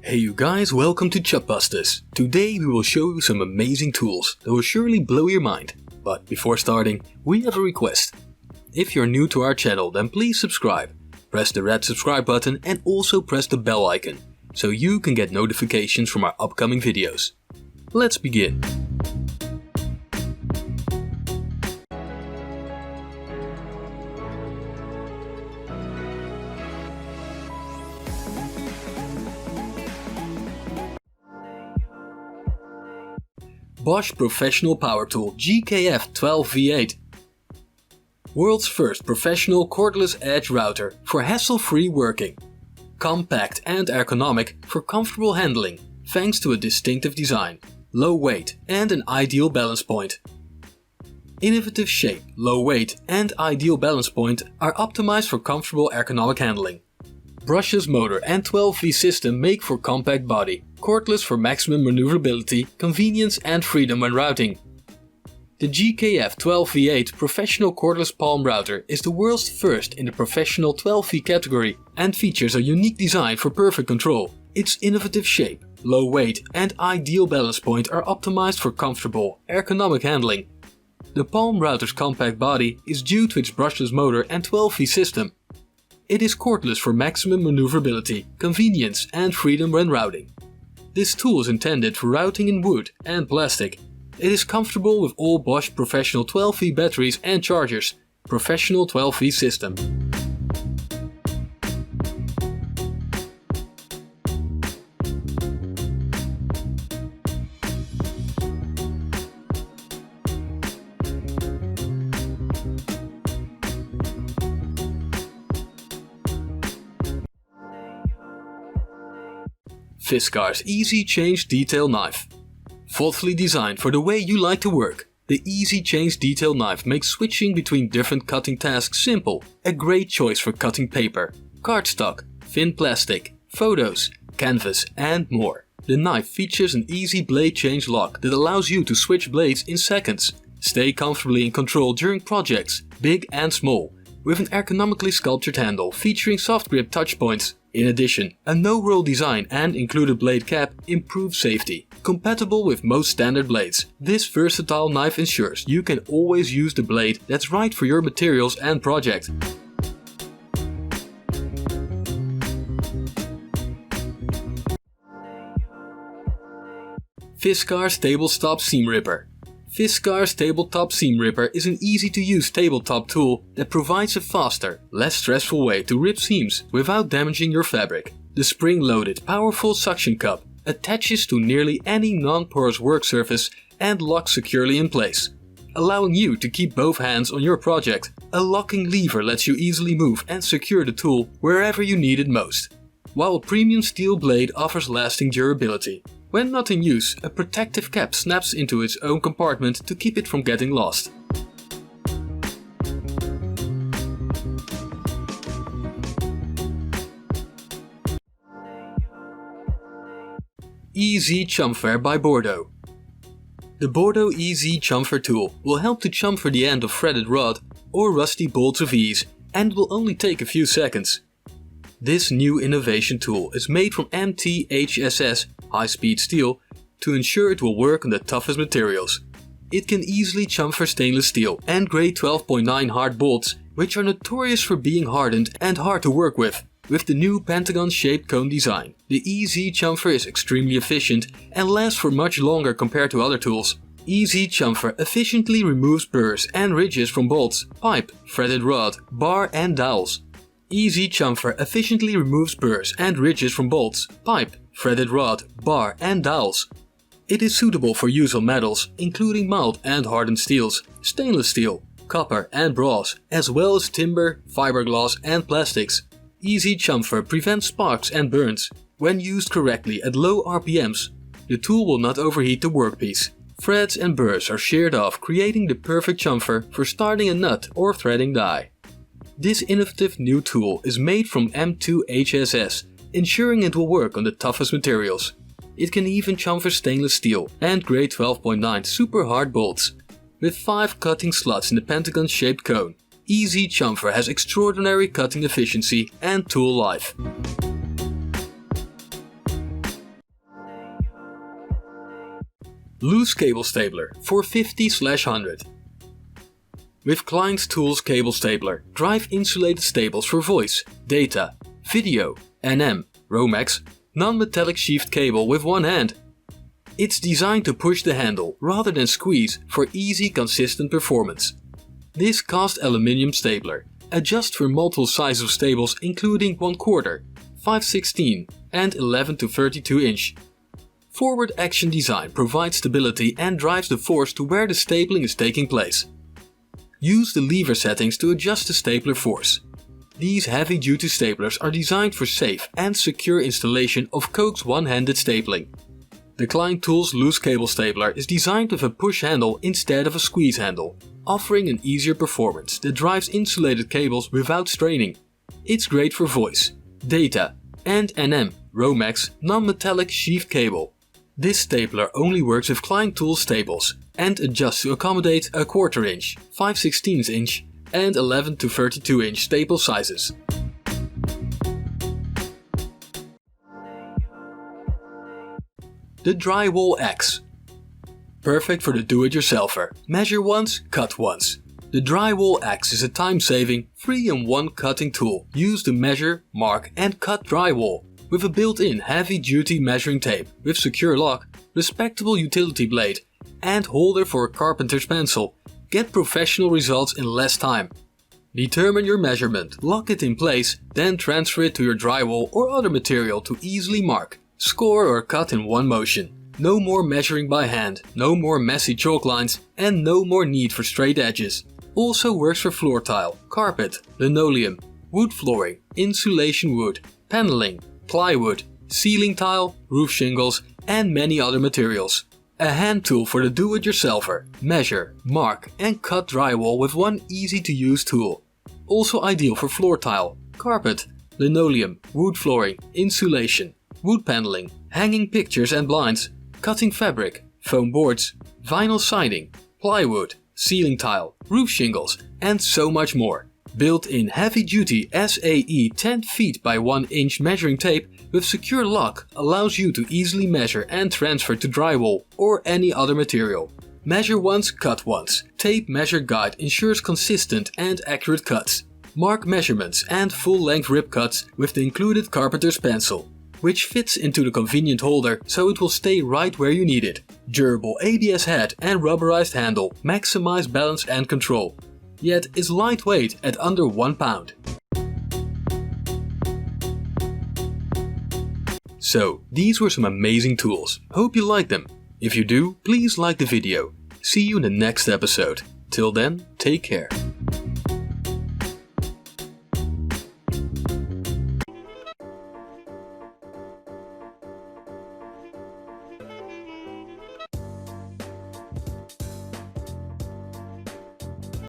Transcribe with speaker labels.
Speaker 1: Hey you guys, welcome to Chopbusters. Today we will show you some amazing tools that will surely blow your mind. But before starting, we have a request. If you're new to our channel, then please subscribe. Press the red subscribe button and also press the bell icon, so you can get notifications from our upcoming videos. Let's begin. Bosch Professional Power Tool GKF 12V8. World's first professional cordless edge router for hassle-free working. Compact and ergonomic for comfortable handling, thanks to a distinctive design, low weight and an ideal balance point. Innovative shape, low weight and ideal balance point are optimized for comfortable ergonomic handling. Brushless motor and 12V system make for compact body, cordless for maximum maneuverability, convenience and freedom when routing. The GKF 12V8 professional cordless palm router is the world's first in the professional 12V category and features a unique design for perfect control. Its innovative shape, low weight and ideal balance point are optimized for comfortable, ergonomic handling. The palm router's compact body is due to its brushless motor and 12V system. It is cordless for maximum maneuverability, convenience and freedom when routing. This tool is intended for routing in wood and plastic. It is comfortable with all Bosch Professional 12V batteries and chargers. Professional 12V system. Fiskars E-Z Change Detail Knife. Thoughtfully designed for the way you like to work, the E-Z Change Detail Knife makes switching between different cutting tasks simple. A great choice for cutting paper, cardstock, thin plastic, photos, canvas and more. The knife features an easy blade change lock that allows you to switch blades in seconds. Stay comfortably in control during projects, big and small, with an ergonomically sculptured handle featuring soft grip touch points. In addition, a no-roll design and included blade cap improve safety. Compatible with most standard blades, this versatile knife ensures you can always use the blade that's right for your materials and project. Fiskars Tabletop Seam Ripper. Fiskars Tabletop Seam Ripper is an easy-to-use tabletop tool that provides a faster, less stressful way to rip seams without damaging your fabric. The spring-loaded, powerful suction cup attaches to nearly any non-porous work surface and locks securely in place, allowing you to keep both hands on your project. A locking lever lets you easily move and secure the tool wherever you need it most, while a premium steel blade offers lasting durability. When not in use, a protective cap snaps into its own compartment to keep it from getting lost. E-Z Chamfer by Bordo. The Bordo E-Z Chamfer tool will help to chamfer the end of threaded rod or rusty bolts with ease and will only take a few seconds. This new innovation tool is made from MTHSS high-speed steel to ensure it will work on the toughest materials. It can easily chamfer stainless steel and grade 12.9 hard bolts, which are notorious for being hardened and hard to work with. With the new pentagon-shaped cone design, the E-Z Chamfer is extremely efficient and lasts for much longer compared to other tools. E-Z Chamfer efficiently removes burrs and ridges from bolts, pipe, threaded rod, bar and dowels. E-Z Chamfer efficiently removes burrs and ridges from bolts, pipe, threaded rod, bar and dowels. It is suitable for use on metals, including mild and hardened steels, stainless steel, copper and brass, as well as timber, fiberglass and plastics. E-Z Chamfer prevents sparks and burns. When used correctly at low RPMs, the tool will not overheat the workpiece. Threads and burrs are sheared off, creating the perfect chamfer for starting a nut or threading die. This innovative new tool is made from M2HSS, ensuring it will work on the toughest materials. It can even chamfer stainless steel and grade 12.9 super hard bolts. With 5 cutting slots in the pentagon-shaped cone, E-Z Chamfer has extraordinary cutting efficiency and tool life. Loose cable stapler for 50/100. With Klein's Tools cable stapler, drive insulated staples for voice, data, video, NM, Romex, non-metallic sheathed cable with one hand. It's designed to push the handle rather than squeeze for easy, consistent performance. This cast aluminium stapler adjusts for multiple sizes of staples including 1/4, 5/16 and 11 to 32 inch. Forward action design provides stability and drives the force to where the stapling is taking place. Use the lever settings to adjust the stapler force. These heavy-duty staplers are designed for safe and secure installation of Koch's one-handed stapling. The Klein Tools loose cable stapler is designed with a push handle instead of a squeeze handle, offering an easier performance that drives insulated cables without straining. It's great for voice, data and NM, Romex, non-metallic sheathed cable. This stapler only works with Klein Tools staples and adjusts to accommodate a 1/4 inch, 5/16 inch and 11 to 32 inch staple sizes. The Drywall Axe. Perfect for the do-it-yourselfer. Measure once, cut once. The Drywall Axe is a time-saving, 3-in-1 cutting tool used to measure, mark and cut drywall. With a built-in heavy-duty measuring tape with secure lock, respectable utility blade and holder for a carpenter's pencil, get professional results in less time. Determine your measurement, lock it in place, then transfer it to your drywall or other material to easily mark, score or cut in one motion. No more measuring by hand, no more messy chalk lines and no more need for straight edges. Also works for floor tile, carpet, linoleum, wood flooring, insulation wood, paneling, plywood, ceiling tile, roof shingles and many other materials. A hand tool for the do-it-yourselfer. Measure, mark and cut drywall with one easy-to-use tool. Also ideal for floor tile, carpet, linoleum, wood flooring, insulation, wood paneling, hanging pictures and blinds, cutting fabric, foam boards, vinyl siding, plywood, ceiling tile, roof shingles and so much more. Built-in heavy-duty SAE 10 feet by 1 inch measuring tape with secure lock allows you to easily measure and transfer to drywall or any other material. Measure once, cut once. Tape measure guide ensures consistent and accurate cuts. Mark measurements and full-length rip cuts with the included carpenter's pencil, which fits into the convenient holder so it will stay right where you need it. Durable ABS head and rubberized handle maximize balance and control, yet is lightweight at under 1 pound. So, these were some amazing tools. Hope you liked them. If you do, please like the video. See you in the next episode. Till then, take care.